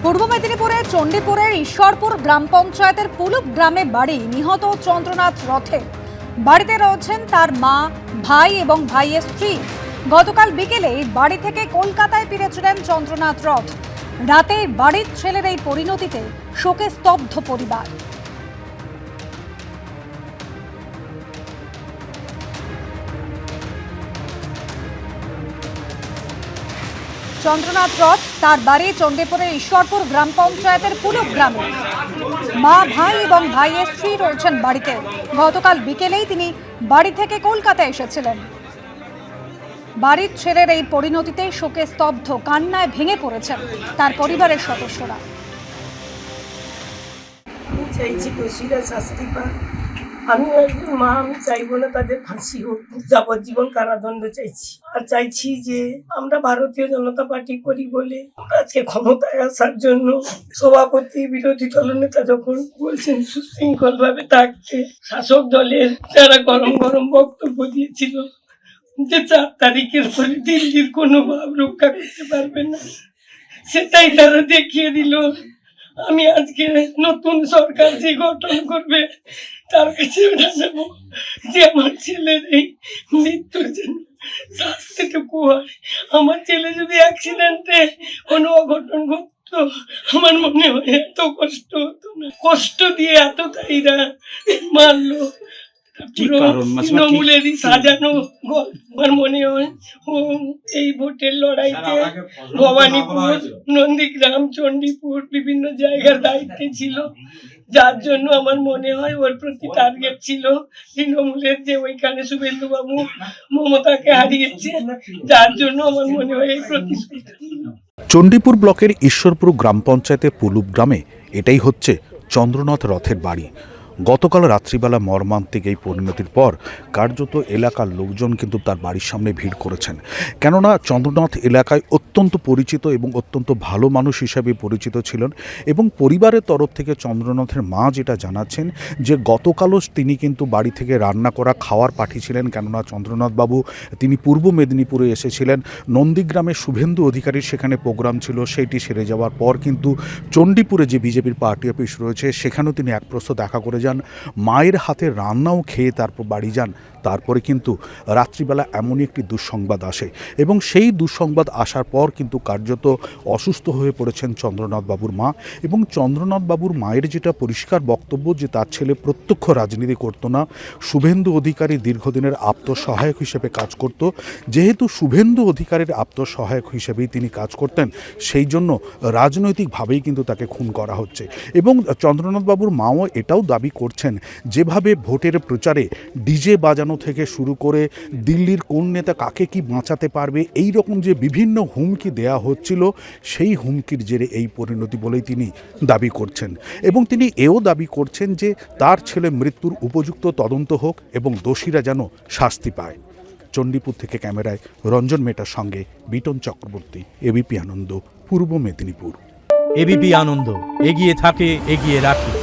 পূর্ব মেদিনীপুরের চণ্ডীপুরের ঈশ্বরপুর গ্রাম পঞ্চায়েতের পুলুক গ্রামে বাড়ি নিহত চন্দ্রনাথ রথে। বাড়িতে রয়েছেন তার মা, ভাই এবং ভাইয়ের স্ত্রী। গতকাল বিকেলে বাড়ি থেকে কলকাতায় ফিরেছিলেন চন্দ্রনাথ রথ। রাতে বাড়ির ছেলের এই পরিণতিতে শোকে স্তব্ধ পরিবার। চন্দ্রনাথ রথ তার বাড়ি চণ্ডীপুরের ঈশ্বরপুর গ্রাম পঞ্চায়েতের পুলুক গ্রামে। মা, ভাই এবং ভাইয়ের স্ত্রী রয়েছেন বাড়িতে। গতকাল বিকেলেই তিনি বাড়ি থেকে কলকাতায় এসেছিলেন। বাড়ির ছেলের এই পরিণতিতে শোকে স্তব্ধ, কান্নায় ভেঙে পড়েছেন তার পরিবারের সদস্যরা। চাইছি দোষীরা শাস্তি পাক। আমি একজন মা, আমি চাইবো না তাদের ফাঁসি হোক, যাবজ্জীবন কারাদণ্ড চাইছি। আর চাইছি যে আমরা ভারতীয় জনতা পার্টি করি বলে আজকে ক্ষমতায় আসার জন্য সভাপতি, বিরোধী দলনেতা যখন বলছেন সুশৃঙ্খল ভাবে থাকতে, শাসক দলের যারা গরম গরম বক্তব্য দিয়েছিল যে 4 তারিখের পরে দিল্লির কোনো ভাব রক্ষা করতে পারবে না, সেটাই তারা দেখিয়ে দিল। আমি আজকে নতুন সরকার যে গঠন করবে তার কাছে জানাবো যে আমার ছেলের এই মৃত্যুর জন্য শাস্তিটুকু হয়। আমার ছেলে যদি অ্যাক্সিডেন্টে কোনো অঘটন ঘটতো, আমার মনে হয় এত কষ্ট হতো না। কষ্ট দিয়ে এতটাইরা মারলো, তৃণমূলেরই সাজানো গল্প। আমার মনে হয় ও এই ভোটের লড়াইতে ভবানীপুর, নন্দীগ্রাম, চণ্ডীপুর বিভিন্ন জায়গার দায়িত্বে ছিল, যার জন্য আমার মনে হয় ওর প্রতি টার্গেট ছিল তৃণমূলের, যে ওইখানে শুভেন্দুবাবু মমতাকে হারিয়েছে, যার জন্য আমার মনে হয় এই প্রতিশ্রুতি। চণ্ডীপুর ব্লকের ঈশ্বরপুর গ্রাম পঞ্চায়েতের পুলুক গ্রামে এটাই হচ্ছে চন্দ্রনাথ রথের বাড়ি। গতকাল রাত্রিবেলা মর্মান্তিক এই পরিণতির পর কার্যত এলাকার লোকজন কিন্তু তার বাড়ির সামনে ভিড় করেছেন। কেননা চন্দ্রনাথ এলাকায় অত্যন্ত পরিচিত এবং অত্যন্ত ভালো মানুষ হিসাবে পরিচিত ছিলেন। এবং পরিবারের তরফ থেকে চন্দ্রনাথের মা যেটা জানাচ্ছেন যে গতকালও তিনি কিন্তু বাড়ি থেকে রান্না করা খাওয়ার পাঠিয়েছিলেন। কেননা চন্দ্রনাথবাবু তিনি পূর্ব মেদিনীপুরে এসেছিলেন, নন্দীগ্রামে শুভেন্দু অধিকারীর সেখানে প্রোগ্রাম ছিল, সেইটি সেরে যাওয়ার পর কিন্তু চণ্ডীপুরে যে বিজেপির পার্টি অফিস রয়েছে সেখানেও তিনি এক প্রস্থ দেখা করে যান। মায়ের হাতে রান্নাও খেয়ে তারপর বাড়ি যান। তারপরে কিন্তু রাত্রিবেলা এমনই একটি দুঃসংবাদ আসে এবং সেই দুঃসংবাদ আসার পর কিন্তু কার্যত অসুস্থ হয়ে পড়েছেন চন্দ্রনাথ বাবুর মা। এবং চন্দ্রনাথ বাবুর মায়ের যেটা পরিষ্কার বক্তব্য যে তার ছেলে প্রত্যক্ষ রাজনীতি করত না, শুভেন্দু অধিকারী দীর্ঘদিনের আত্মসহায়ক হিসেবে কাজ করত। যেহেতু শুভেন্দু অধিকারীর আত্মসহায়ক হিসেবেই তিনি কাজ করতেন, সেই জন্য রাজনৈতিকভাবেই কিন্তু তাকে খুন করা হচ্ছে। এবং চন্দ্রনাথ বাবুর মাও এটাও দাবি করছেন যেভাবে ভোটের প্রচারে ডিজে বাজানো থেকে শুরু করে দিল্লির কোন নেতা কাকে কি বাঁচাতে পারবে এই রকম যে বিভিন্ন হুমকি দেয়া হচ্ছিল, সেই হুমকির জেরে এই পরিণতি বলেই তিনি দাবি করছেন। এবং তিনি এও দাবি করছেন যে তার ছেলে মৃত্যুর উপযুক্ত তদন্ত হোক এবং দোষীরা যেন শাস্তি পায়। চণ্ডীপুর থেকে ক্যামেরায় রঞ্জন মেটার সঙ্গে বিটন চক্রবর্তী, এবিপি আনন্দ, পূর্ব মেদিনীপুর। এবিপি আনন্দ, এগিয়ে থাকে, এগিয়ে রাখে।